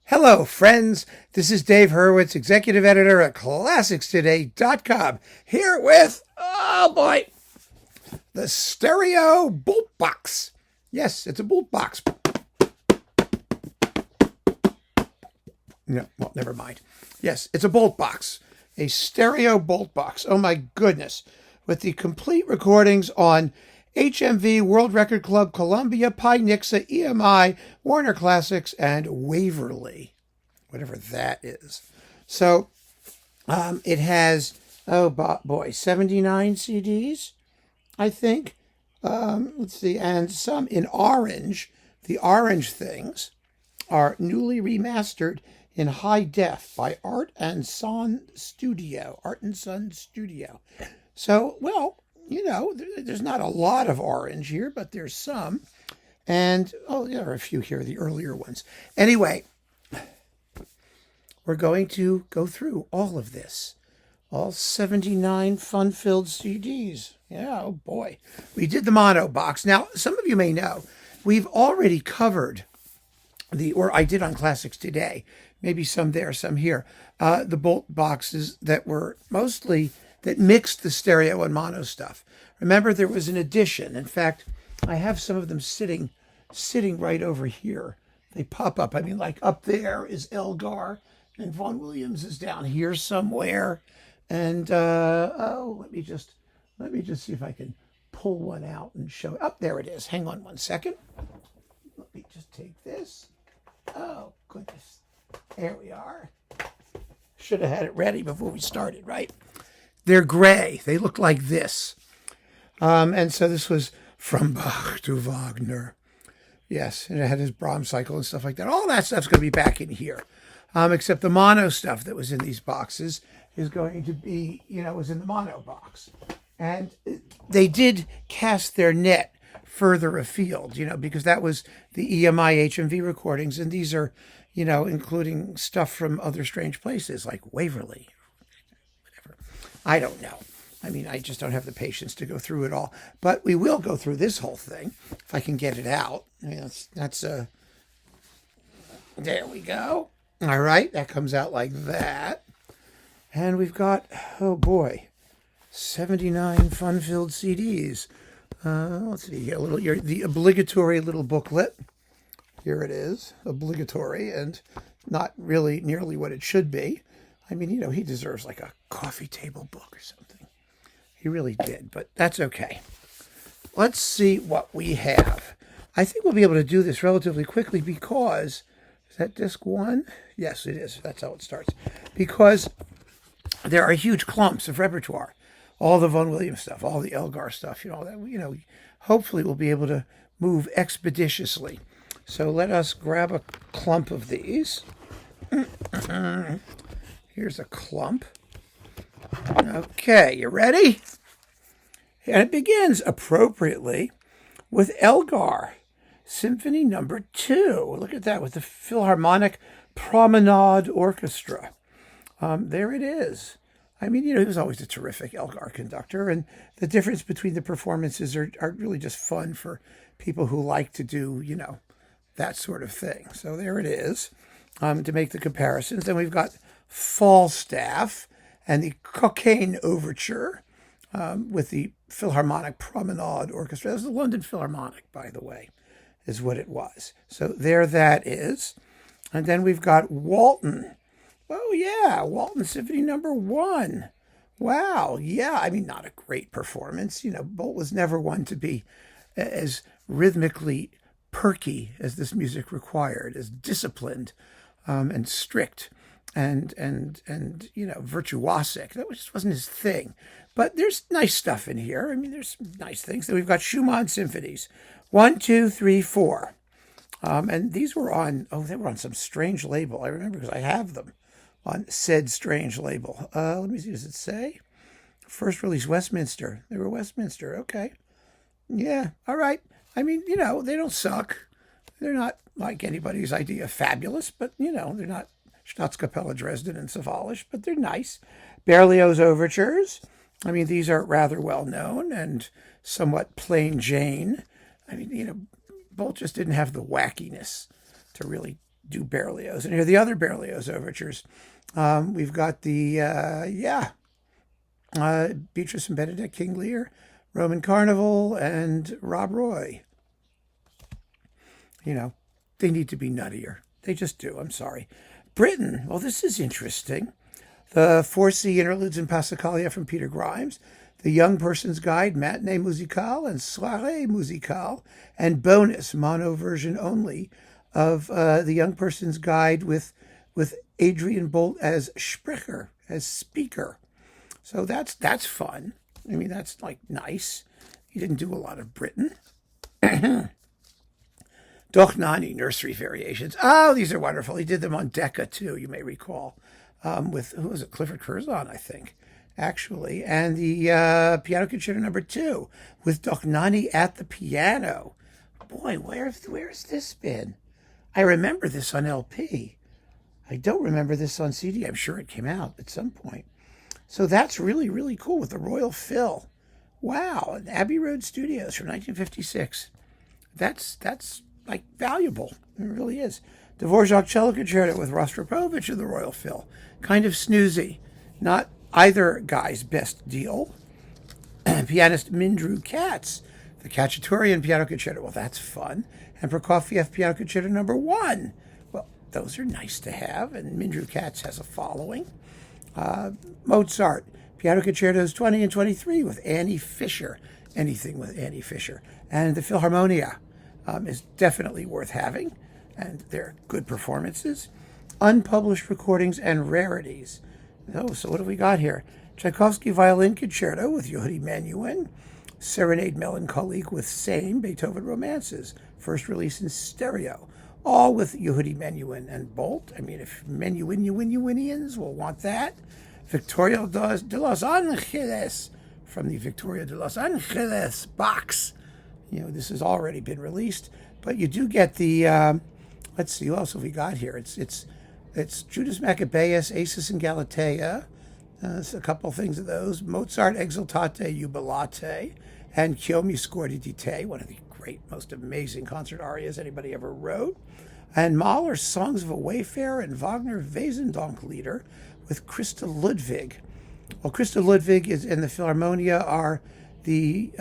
Hello, friends. This is Dave Hurwitz, executive editor at ClassicsToday.com, here with, oh boy, the stereo Boult box. Yes, it's a Boult box. No, well, never mind. Yes, it's a Boult box, a stereo Boult box. Oh my goodness, with the complete recordings on HMV, World Record Club, Columbia, Nixa, EMI, Warner Classics, and Waverly, whatever that is. So it has, oh boy, 79 CDs, I think. Let's see, and some in orange. The orange things are newly remastered in high def by Art and Son Studio. So, well, you know, there's not a lot of orange here, but there's some. And, oh, there are a few here, the earlier ones. Anyway, we're going to go through all of this. All 79 fun-filled CDs. Yeah, oh boy. We did the mono box. Now, some of you may know, we've already covered or I did on Classics Today, maybe some there, some here, the Boult boxes that were mostly that mixed the stereo and mono stuff. Remember, there was an edition. In fact, I have some of them sitting right over here. They pop up. I mean, like up there is Elgar, and Vaughan Williams is down here somewhere. And let me just see if I can pull one out and show it. Up there it is. Hang on one second. Let me just take this. Oh goodness, there we are. Should have had it ready before we started, right? They're gray. They look like this. And so this was From Bach to Wagner. Yes, and it had his Brahms cycle and stuff like that. All that stuff's going to be back in here. Except the mono stuff that was in these boxes is going to be, was in the mono box. And they did cast their net further afield, because that was the EMI HMV recordings. And these are, including stuff from other strange places like Waverly. I don't know. I mean, I just don't have the patience to go through it all. But we will go through this whole thing if I can get it out. I mean, there we go. All right, that comes out like that. And we've got, oh boy, 79 fun-filled CDs. Let's see here, the obligatory little booklet. Here it is, obligatory, and not really nearly what it should be. I mean, he deserves like a coffee table book or something. He really did, but that's okay. Let's see what we have. I think we'll be able to do this relatively quickly because, is that disc one? Yes, it is. That's how it starts. Because there are huge clumps of repertoire. All the Vaughan Williams stuff, all the Elgar stuff, hopefully we'll be able to move expeditiously. So let us grab a clump of these. Here's a clump. Okay, you ready? And it begins appropriately with Elgar, Symphony Number 2. Look at that, with the Philharmonic Promenade Orchestra. There it is. I mean, he was always a terrific Elgar conductor, and the difference between the performances are really just fun for people who like to do, that sort of thing. So there it is, to make the comparisons. Then we've got Falstaff and the Cockaigne Overture with the Philharmonic Promenade Orchestra. That was the London Philharmonic, by the way, is what it was. So there that is. And then we've got Walton. Oh, yeah, Walton Symphony Number 1. Wow, yeah, I mean, not a great performance. Boult was never one to be as rhythmically perky as this music required, as disciplined and strict and virtuosic. That just wasn't his thing. But there's nice stuff in here. I mean, there's nice things. Then we've got Schumann symphonies, 1, 2, 3, 4. And these were they were on some strange label. I remember because I have them on said strange label. Let me see, does it say? First release, Westminster. They were Westminster, okay. Yeah, all right. I mean, they don't suck. They're not like anybody's idea fabulous, but, they're not Staatskapelle Dresden and Savolich, but they're nice. Berlioz Overtures. I mean, these are rather well known and somewhat plain Jane. I mean, Boult just didn't have the wackiness to really do Berlioz. And here are the other Berlioz overtures. We've got the, Beatrice and Benedict, King Lear, Roman Carnival, and Rob Roy. You know, they need to be nuttier. They just do. I'm sorry. Britain. Well, this is interesting. The 4C interludes in Passacaglia from Peter Grimes, The Young Person's Guide, Matinee Musicale, and Soirée Musicale, and bonus mono version only of The Young Person's Guide with Adrian Boult as Sprecher, as speaker. So that's fun. I mean, that's like nice. He didn't do a lot of Britain. Dochnani nursery variations. Oh, these are wonderful. He did them on Decca too, you may recall, with, who was it? Clifford Curzon, I think, actually. And the Piano Concerto No. 2 with Dochnani at the piano. Boy, where's this been? I remember this on LP. I don't remember this on CD. I'm sure it came out at some point. So that's really, really cool with the Royal Phil. Wow, and Abbey Road Studios from 1956. That's like valuable. It really is. Dvorak Cello Concerto with Rostropovich of the Royal Phil. Kind of snoozy. Not either guy's best deal. Pianist Mindrew Katz, the Khachaturian Piano Concerto. Well, that's fun. And Prokofiev Piano Concerto No. 1. Well, those are nice to have, and Mindrew Katz has a following. Mozart, Piano Concertos 20 and 23 with Annie Fisher. Anything with Annie Fisher. And the Philharmonia is definitely worth having, and they're good performances. Unpublished recordings and rarities. Oh, so what have we got here? Tchaikovsky Violin Concerto with Yehudi Menuhin. Serenade Melancholique with Same Beethoven Romances. First release in stereo. All with Yehudi Menuhin and Boult. I mean, if Menuhinians will want that. Victoria de Los Angeles from the Victoria de Los Angeles box. You know, this has already been released, but you do get the, let's see, what else have we got here? It's Judas Maccabeus, Acis and Galatea. There's a couple things of those. Mozart, Exultate, Jubilate, and Chioma Scordite, one of the great, most amazing concert arias anybody ever wrote. And Mahler's Songs of a Wayfarer and Wagner Wesendonck-Lieder with Christa Ludwig. Well, Christa Ludwig is in the Philharmonia are the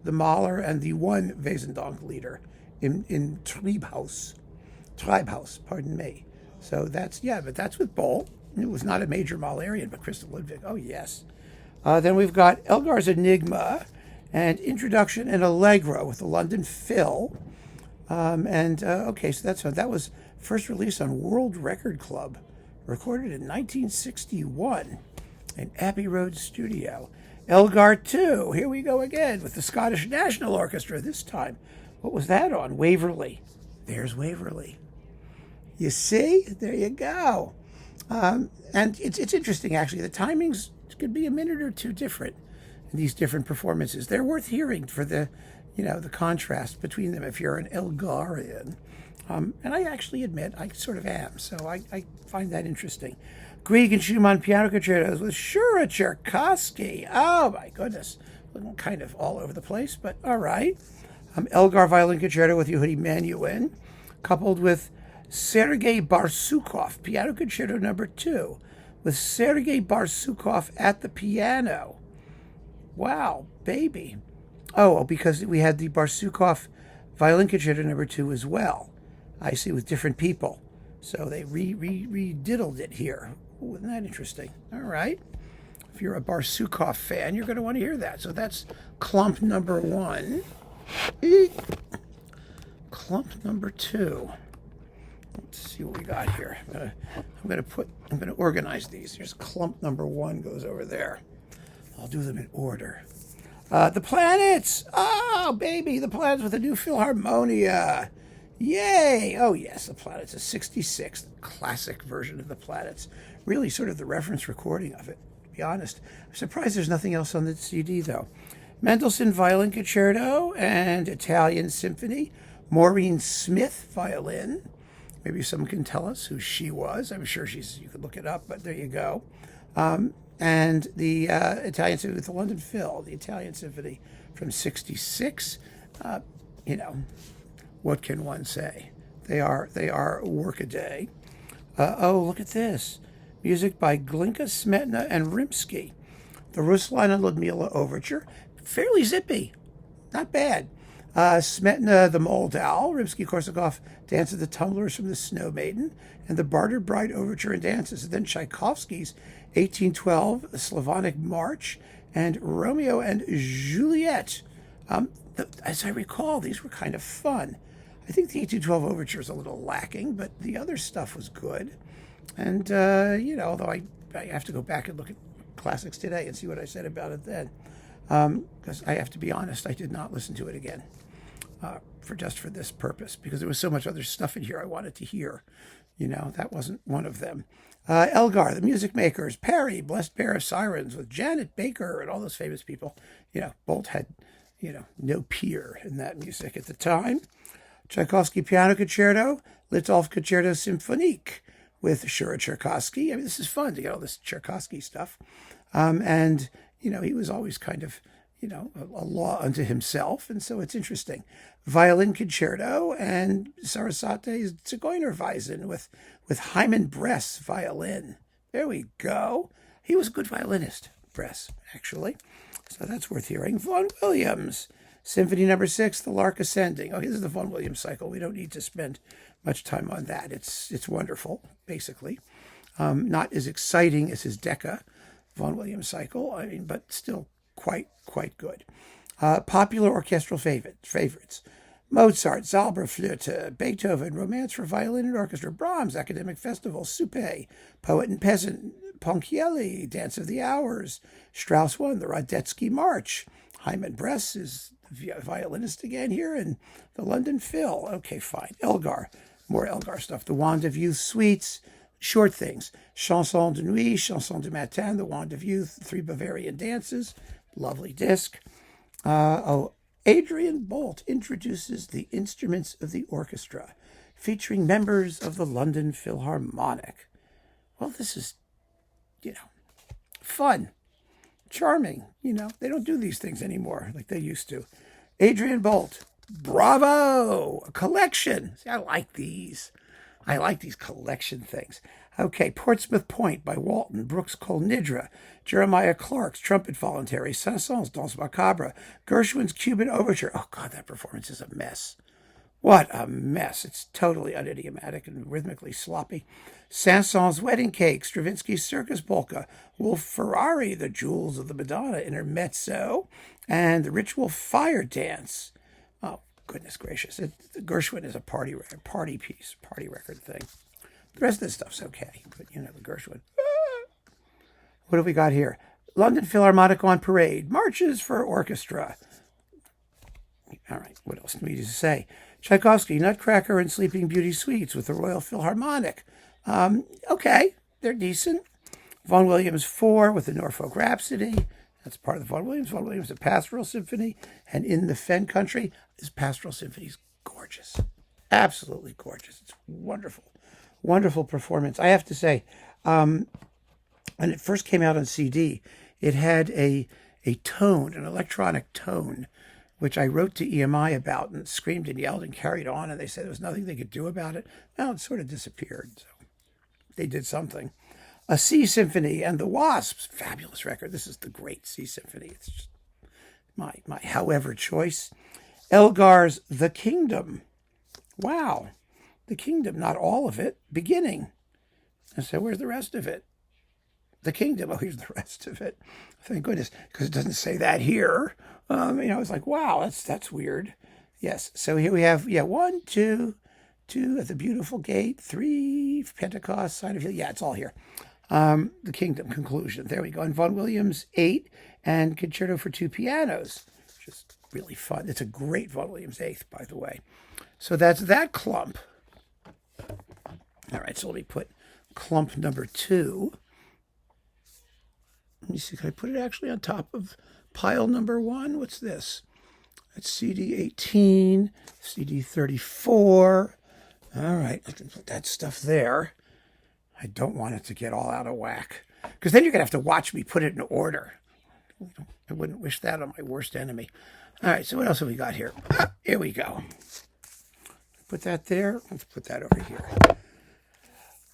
Mahler and the one Wesendonck-Lieder in Treibhaus, pardon me. So that's with Boult. It was not a major Mahlerian, but Christa Ludwig, oh yes. Then we've got Elgar's Enigma and Introduction and Allegro with the London Phil. Okay, so that was first released on World Record Club, recorded in 1961 in Abbey Road Studio. Elgar 2, here we go again with the Scottish National Orchestra this time. What was that on? Waverley. There's Waverley. You see? There you go. And it's interesting, actually. The timings could be a minute or two different in these different performances. They're worth hearing for the contrast between them if you're an Elgarian. And I actually admit I sort of am, so I find that interesting. Grieg and Schumann piano concertos with Shura Cherkassky. Oh my goodness. Kind of all over the place, but all right. Elgar Violin Concerto with Yehudi Menuhin, coupled with Sergei Barsukov, Piano Concerto No. 2, with Sergei Barsukov at the piano. Wow, baby. Oh, because we had the Barsukov Violin Concerto No. 2 as well. I see, with different people. So they re-diddled it here. Ooh, isn't that interesting? All right. If you're a Barsukov fan, you're going to want to hear that. So that's clump number 1. Clump number 2. Let's see what we got here. I'm going to organize these. Here's clump number 1 goes over there. I'll do them in order. The Planets. Oh, baby, the Planets with a new Philharmonia. Yay! Oh, yes, the Planets, a 66th classic version of the Planets. Really sort of the reference recording of it, to be honest. I'm surprised there's nothing else on the CD, though. Mendelssohn Violin Concerto and Italian Symphony. Maureen Smith, violin. Maybe someone can tell us who she was. I'm sure you could look it up, but there you go. And the Italian Symphony with the London Phil, the Italian Symphony from 66. What can one say? They are workaday. Oh, look at this. Music by Glinka, Smetana, and Rimsky. The Ruslan and Ludmila Overture. Fairly zippy. Not bad. Smetana, the Moldau. Rimsky-Korsakov, Dance of the Tumblers from the Snow Maiden. And the Bartered Bride Overture and Dances. And then Tchaikovsky's 1812 Slavonic March. And Romeo and Juliet. As I recall, these were kind of fun. I think the 1812 Overture is a little lacking, but the other stuff was good. And, although I have to go back and look at classics today and see what I said about it then. Because I have to be honest, I did not listen to it again for this purpose, because there was so much other stuff in here I wanted to hear. That wasn't one of them. Elgar, the Music Makers, Perry, Blessed Pair of Sirens with Janet Baker and all those famous people. Boult had, no peer in that music at the time. Tchaikovsky Piano Concerto, Litov Concerto Symphonique with Shura Cherkassky. I mean, this is fun to get all this Cherkassky stuff. And, he was always kind of, a law unto himself. And so it's interesting. Violin Concerto and Sarasate's Zigeunerweisen with Hyman Bress violin. There we go. He was a good violinist, Bress, actually. So that's worth hearing. Vaughan Williams, Symphony No. 6, The Lark Ascending. Oh, this is the Vaughan Williams cycle. We don't need to spend much time on that. It's wonderful, basically. Not as exciting as his Decca Vaughan Williams cycle, but still quite good. Popular orchestral favorites. Mozart, Zauberflöte, Beethoven, Romance for Violin and Orchestra, Brahms, Academic Festival, Suppé, Poet and Peasant, Ponchielli, Dance of the Hours, Strauss I, the Radetzky March. Hyman Bress is the violinist again here, and the London Phil. Okay, fine. Elgar, more Elgar stuff. The Wand of Youth Suites, short things. Chanson de Nuit, Chanson de Matin, The Wand of Youth, 3 Bavarian Dances. Lovely disc. Adrian Boult introduces the instruments of the orchestra, featuring members of the London Philharmonic. Well, this is, fun, charming. They don't do these things anymore like they used to. Adrian Boult, bravo! A collection. See, I like these. I like these collection things. Okay, Portsmouth Point by Walton, Brooks Cole Nidra, Jeremiah Clark's Trumpet Voluntary, Saint-Saëns Danse Macabre, Gershwin's Cuban Overture. Oh, God, that performance is a mess. What a mess. It's totally unidiomatic and rhythmically sloppy. Saint-Saëns Wedding Cake, Stravinsky's Circus Polka, Wolf Ferrari, The Jewels of the Madonna, Intermezzo, and the Ritual Fire Dance. Oh, goodness gracious. Gershwin is a party piece, party record thing. The rest of this stuff's okay, but the Gershwin. What have we got here? London Philharmonic on Parade, Marches for Orchestra. All right, what else do we need to say? Tchaikovsky, Nutcracker and Sleeping Beauty Suites with the Royal Philharmonic. Okay, they're decent. Vaughan Williams 4 with the Norfolk Rhapsody. That's part of the Vaughan Williams. Vaughan Williams, a Pastoral Symphony. And In the Fen Country, this Pastoral Symphony is gorgeous. Absolutely gorgeous. It's wonderful. Wonderful performance. I have to say, when it first came out on CD, it had a tone, an electronic tone, which I wrote to EMI about and screamed and yelled and carried on, and they said there was nothing they could do about it. Well, it sort of disappeared, so they did something. A Sea Symphony and the Wasps, fabulous record. This is the great Sea Symphony. It's just my however choice. Elgar's The Kingdom. Wow. The Kingdom, not all of it, beginning. And so where's the rest of it? The Kingdom, oh, here's the rest of it. Thank goodness, because it doesn't say that here. It's like, wow, that's weird. Yes, so here we have, 1, 2 at the beautiful gate, 3, Pentecost, Sign of Healing. Yeah, it's all here. The Kingdom, conclusion. There we go. And Vaughan Williams 8 and Concerto for 2 pianos. Just really fun. It's a great Vaughan Williams 8th, by the way. So that's that clump. All right, so let me put clump number 2. Let me see, can I put it actually on top of pile number 1? What's this? That's CD 18, CD 34. All right, I can put that stuff there. I don't want it to get all out of whack, because then you're going to have to watch me put it in order. I wouldn't wish that on my worst enemy. All right, so what else have we got here? Here we go. put that there. Let's put that over here.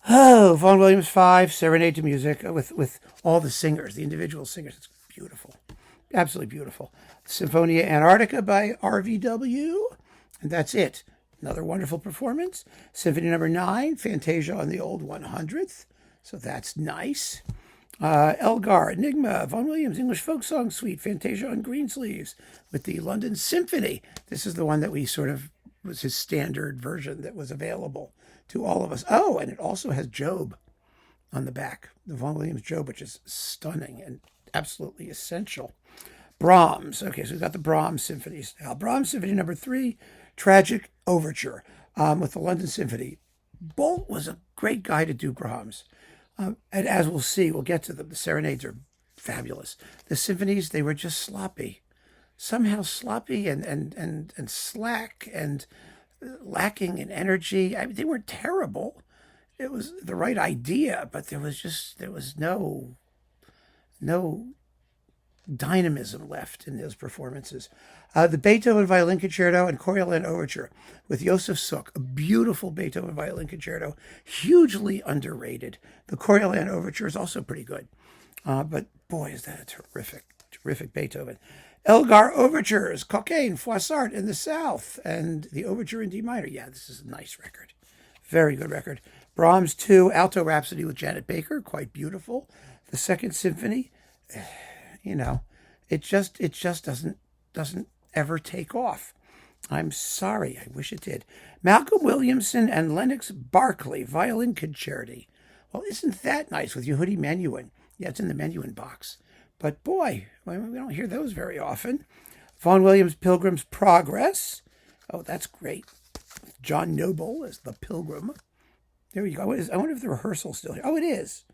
Oh, Vaughan Williams 5, Serenade to Music, with all the singers, the individual singers. It's beautiful. Absolutely beautiful. Symphonia Antarctica by RVW. And that's it. Another wonderful performance. Symphony number 9, Fantasia on the Old 100th. So that's nice. Elgar, Enigma, Vaughan Williams, English Folk Song Suite, Fantasia on Greensleeves with the London Symphony. This is the one that we sort of was his standard version that was available to all of us. Oh, and it also has Job on the back, the Vaughan Williams Job, which is stunning and absolutely essential. Brahms. Okay, so we've got the Brahms symphonies. Now, Brahms Symphony number 3, Tragic Overture with the London Symphony. Boult was a great guy to do Brahms. And as we'll see, we'll get to them. The serenades are fabulous. The symphonies, they were just sloppy. Somehow sloppy and slack and lacking in energy. I mean, they weren't terrible. It was the right idea, but there was no dynamism left in those performances. The Beethoven Violin Concerto and Coriolan Overture with Josef Suk, a beautiful Beethoven Violin Concerto, hugely underrated. The Coriolan Overture is also pretty good, but boy, is that a terrific Beethoven. Elgar Overtures, Cockaigne, Froissart in the South, and the Overture in D minor. Yeah, this is a nice record. Very good record. Brahms 2, Alto Rhapsody with Janet Baker, quite beautiful. The Second Symphony, you know, it just doesn't ever take off. I'm sorry, I wish it did. Malcolm Williamson and Lennox Barclay, Violin Concerti. Well, isn't that nice with Yehudi Menuhin? Yeah, it's in the Menuhin box. But boy, we don't hear those very often. Vaughan Williams, Pilgrim's Progress. Oh, that's great. John Noble as the Pilgrim. There you go. I wonder if the rehearsal's still here. Oh, it is.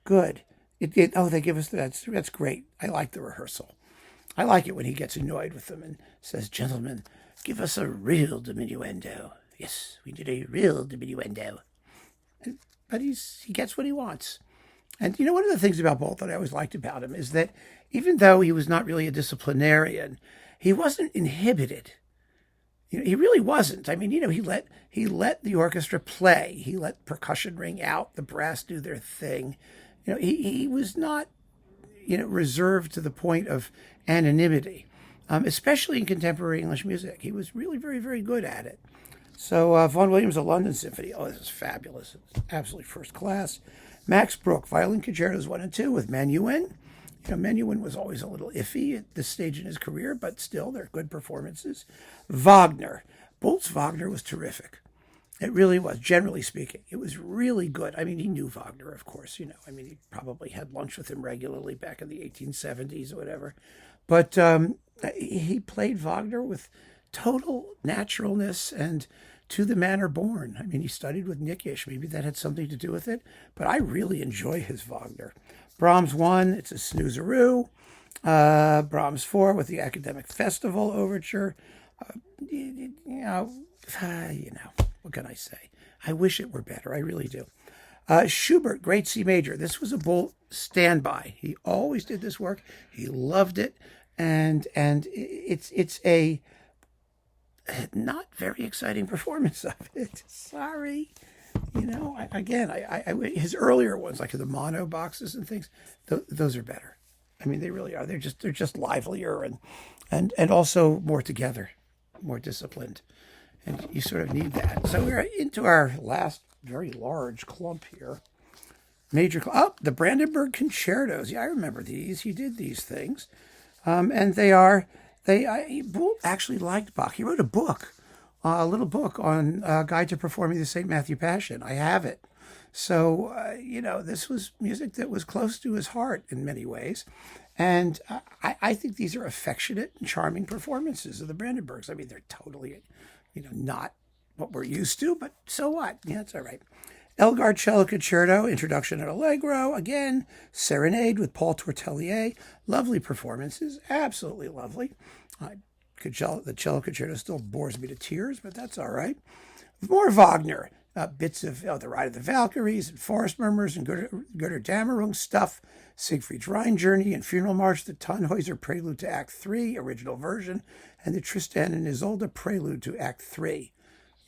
Good. They give us that's great. I like the rehearsal. I like it when he gets annoyed with them and says, "Gentlemen, give us a real diminuendo." Yes, we did a real diminuendo. But he gets what he wants. And you know, one of the things about Boult that I always liked about him is that even though he was not really a disciplinarian, he wasn't inhibited. You know, he really wasn't. I mean, you know, he let the orchestra play. He let percussion ring out, the brass do their thing. You know, he was not, you know, reserved to the point of anonymity, especially in contemporary English music. He was really very, very good at it. So Vaughan Williams, a London Symphony. Oh, this is fabulous. It's absolutely first class. Max Bruch, Violin Concertos 1 and 2 with Menuhin. You know, Menuhin was always a little iffy at this stage in his career, but still, they're good performances. Wagner. Boult's Wagner was terrific. It really was, generally speaking. It was really good. I mean, he knew Wagner, of course, you know. I mean, he probably had lunch with him regularly back in the 1870s or whatever. But he played Wagner with total naturalness and to the manner born. I mean, he studied with Nickisch. Maybe that had something to do with it. But I really enjoy his Wagner. Brahms 1, it's a snoozeroo. Brahms 4 with the Academic Festival Overture. You know, what can I say? I wish it were better. I really do. Schubert, Great C Major. This was a Boult standby. He always did this work. He loved it. And it's a not very exciting performance of it. Sorry. You know, his earlier ones, like the mono boxes and things, those are better. I mean, they really are. They're just livelier and also more together, more disciplined. And you sort of need that. So we're into our last very large clump here. The Brandenburg Concertos. Yeah, I remember these. He did these things. And Boult actually liked Bach. He wrote a book, a little book on Guide to Performing the St. Matthew Passion. I have it. So, you know, this was music that was close to his heart in many ways. And I think these are affectionate and charming performances of the Brandenburgs. I mean, they're totally, you know, not what we're used to, but so what? Yeah, it's all right. Elgar Cello Concerto, Introduction and Allegro. Again, Serenade with Paul Tortelier. Lovely performances. Absolutely lovely. The cello concerto still bores me to tears, but that's all right. More Wagner. Bits of The Ride of the Valkyries and Forest Murmurs and Götterdämmerung stuff. Siegfried's Rhine Journey and Funeral March. The Tannhäuser Prelude to Act 3, original version. And the Tristan and Isolde Prelude to Act 3.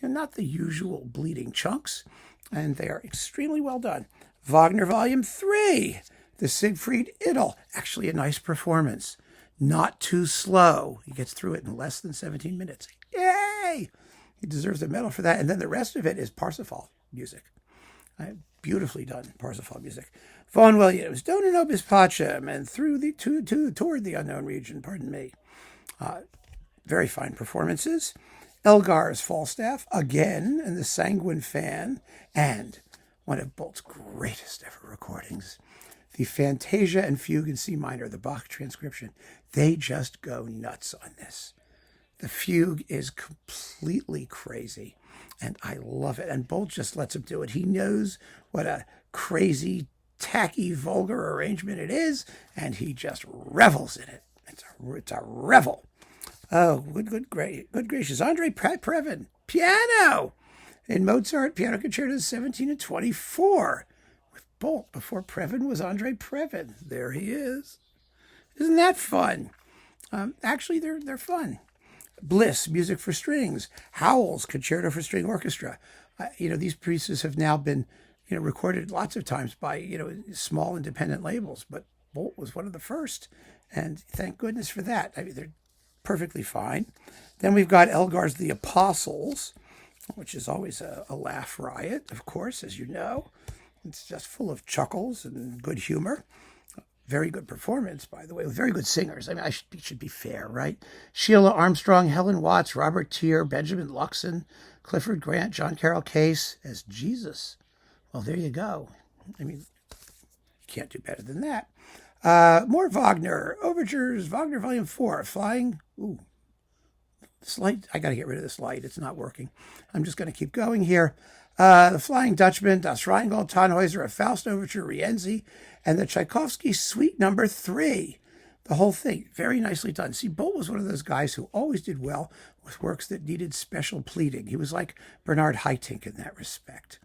not the usual bleeding chunks, and they are extremely well done. Wagner Volume 3, the Siegfried Idyll, actually a nice performance. Not too slow. He gets through it in less than 17 minutes. Yay! He deserves a medal for that. And then the rest of it is Parsifal music. Beautifully done Parsifal music. Vaughan Williams, Dona Nobis Pacem, and toward the unknown region, pardon me. Very fine performances. Elgar's Falstaff, again, and the Sanguine Fan, and one of Boult's greatest ever recordings, the Fantasia and Fugue in C minor, the Bach transcription. They just go nuts on this. The fugue is completely crazy, and I love it. And Boult just lets him do it. He knows what a crazy, tacky, vulgar arrangement it is, and he just revels in it. It's a revel. Oh, good gracious. Andre Previn, piano! In Mozart, Piano Concertos 17 and 24. With Boult, before Previn was Andre Previn. There he is. Isn't that fun? Actually, they're fun. Bliss, music for strings. Howells, Concerto for String Orchestra. These pieces have now been, recorded lots of times by, small independent labels, but Boult was one of the first, and thank goodness for that. I mean, they're perfectly fine. Then we've got Elgar's The Apostles, which is always a laugh riot, of course, as you know. It's just full of chuckles and good humor. Very good performance, by the way, with very good singers. I mean, should be fair, right? Sheila Armstrong, Helen Watts, Robert Tier, Benjamin Luxon, Clifford Grant, John Carroll Case as Jesus. Well, there you go. I mean, you can't do better than that. More Wagner. Overtures, Wagner Volume 4, Flying. Ooh, this light. I got to get rid of this light. It's not working. I'm just going to keep going here. The Flying Dutchman, Das Rheingold, Tannhäuser, a Faust Overture, Rienzi, and the Tchaikovsky Suite Number 3. The whole thing, very nicely done. See, Boult was one of those guys who always did well with works that needed special pleading. He was like Bernard Haitink in that respect.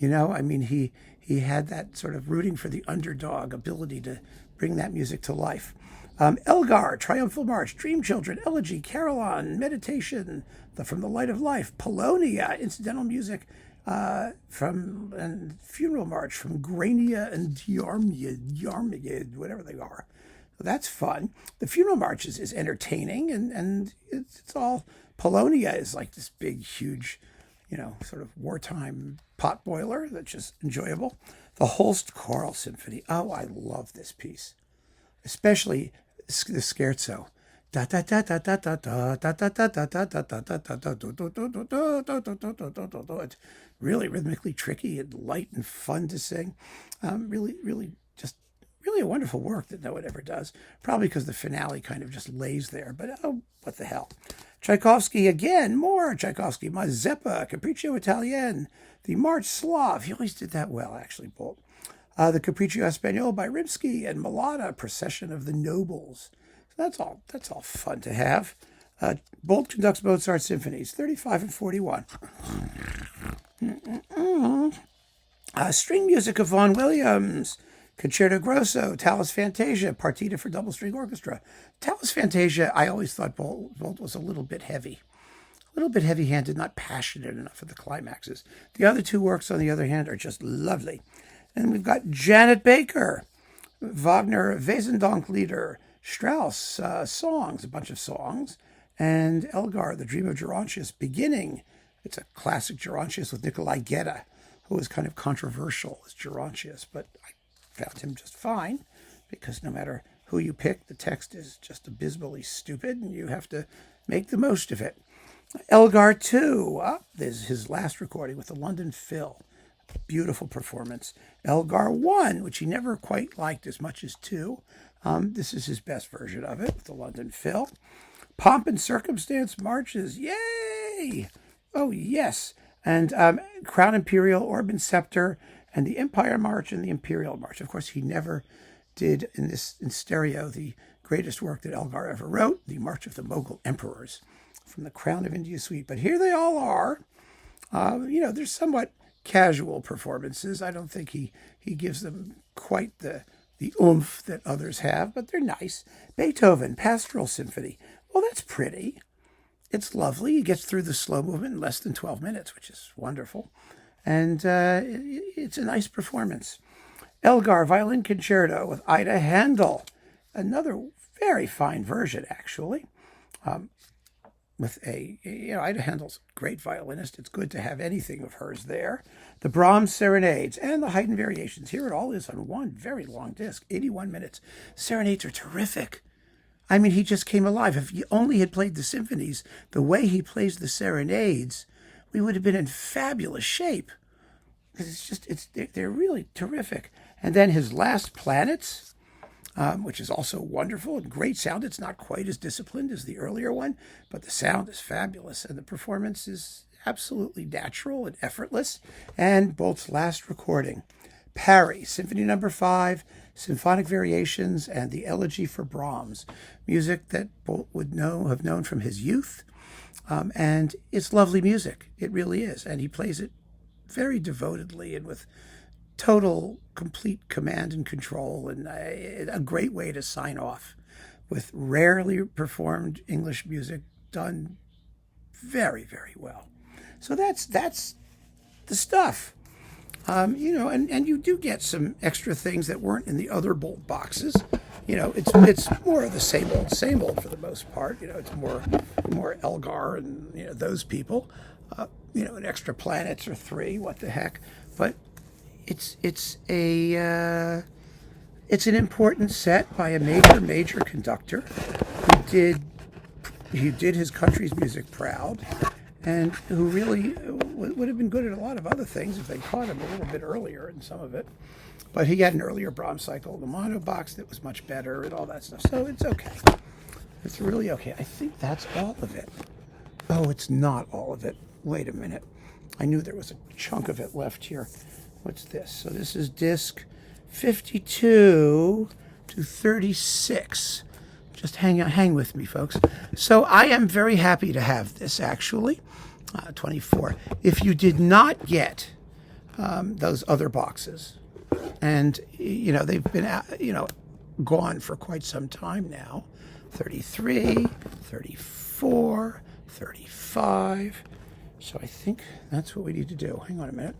I mean, he had that sort of rooting for the underdog ability to bring that music to life. Elgar, Triumphal March, Dream Children, Elegy, Carillon, Meditation, From the Light of Life, Polonia, incidental music, and Funeral March from Grania and Yarmigid, whatever they are. So that's fun. The Funeral March is entertaining, and it's all, Polonia is like this big, huge, sort of wartime pot boiler that's just enjoyable. The Holst Choral Symphony. Oh, I love this piece, especially the scherzo. It's really rhythmically tricky and light and fun to sing. Really a wonderful work that no one ever does. Probably because the finale kind of just lays there, but oh, what the hell. Tchaikovsky again, more Tchaikovsky. Mazeppa, Capriccio Italien, the March Slav. He always did that well, actually, Boult. The Capriccio Espagnol by Rimsky, and Malata, Procession of the Nobles. So that's all fun to have. Boult conducts Mozart symphonies, 35 and 41. String music of Vaughan Williams. Concerto Grosso, Tallis Fantasia, Partita for Double String Orchestra. Tallis Fantasia, I always thought Boult was a little bit heavy. A little bit heavy-handed, not passionate enough for the climaxes. The other two works, on the other hand, are just lovely. And we've got Janet Baker, Wagner Wesendonck-Lieder, Strauss songs, a bunch of songs, and Elgar, The Dream of Gerontius, beginning. It's a classic Gerontius with Nikolai Gedda, who was kind of controversial as Gerontius, but I found him just fine, because no matter who you pick, the text is just abysmally stupid, and you have to make the most of it. Elgar 2, this is his last recording with the London Phil. Beautiful performance. Elgar 1, which he never quite liked as much as 2. This is his best version of it with the London Phil. Pomp and Circumstance marches. Yay! Oh, yes. And Crown Imperial, Orb and Scepter, and the Empire March and the Imperial March. Of course, he never did in stereo the greatest work that Elgar ever wrote, the March of the Mughal Emperors from the Crown of India Suite. But here they all are. They're somewhat casual performances. I don't think he gives them quite the oomph that others have, but they're nice. Beethoven, Pastoral Symphony. Well, that's pretty. it's lovely. He gets through the slow movement in less than 12 minutes, which is wonderful. And it's a nice performance. Elgar Violin Concerto with Ida Handel. Another very fine version, actually. With Ida Handel's a great violinist. It's good to have anything of hers there. The Brahms Serenades and the Haydn Variations. Here it all is on one very long disc, 81 minutes. Serenades are terrific. I mean, he just came alive. If he only had played the symphonies the way he plays the serenades, we would have been in fabulous shape. They're really terrific. And then his Last Planets, which is also wonderful and great sound. It's not quite as disciplined as the earlier one, but the sound is fabulous, and the performance is absolutely natural and effortless. And Boult's last recording, Parry, Symphony No. 5, Symphonic Variations, and the Elegy for Brahms, music that Boult would have known from his youth. And it's lovely music. It really is. And he plays it very devotedly and with total, complete command and control, and a great way to sign off with rarely performed English music done very, very well. So that's the stuff. And you do get some extra things that weren't in the other Boult boxes. It's more of the same old for the most part. It's more Elgar and those people. An extra planets or 3, what the heck. But it's an important set by a major conductor who did his country's music proud, and who really would have been good at a lot of other things if they caught him a little bit earlier in some of it. But he had an earlier Brahms cycle, the mono box, that was much better and all that stuff. So it's okay. It's really okay. I think that's all of it. Oh, it's not all of it. Wait a minute. I knew there was a chunk of it left here. What's this? So this is disc 52 to 36. Just hang with me, folks. So I am very happy to have this, actually. 24. If you did not get those other boxes, and they've been gone for quite some time now, 33, 34, 35. So I think that's what we need to do. Hang on a minute.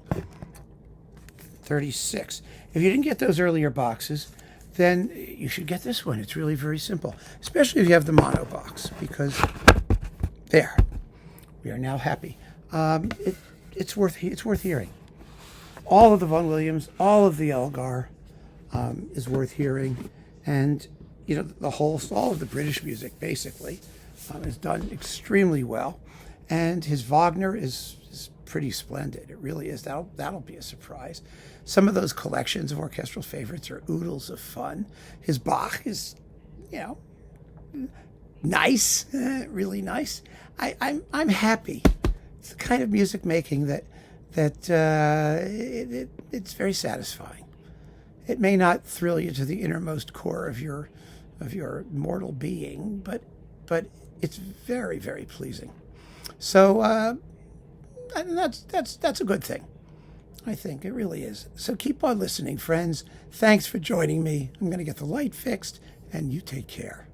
36. If you didn't get those earlier boxes, then you should get this one. It's really very simple, especially if you have the mono box, because there, we are now happy. It's worth hearing. All of the Vaughan Williams, all of the Elgar is worth hearing, and the Holst, all of the British music basically is done extremely well, and his Wagner is pretty splendid. It really is. That'll be a surprise. Some of those collections of orchestral favorites are oodles of fun. His Bach is, nice, really nice. I'm happy. It's the kind of music making that it's very satisfying. It may not thrill you to the innermost core of your mortal being, but it's very, very pleasing. So and that's a good thing. I think it really is. So keep on listening, friends. Thanks for joining me. I'm going to get the light fixed, and you take care.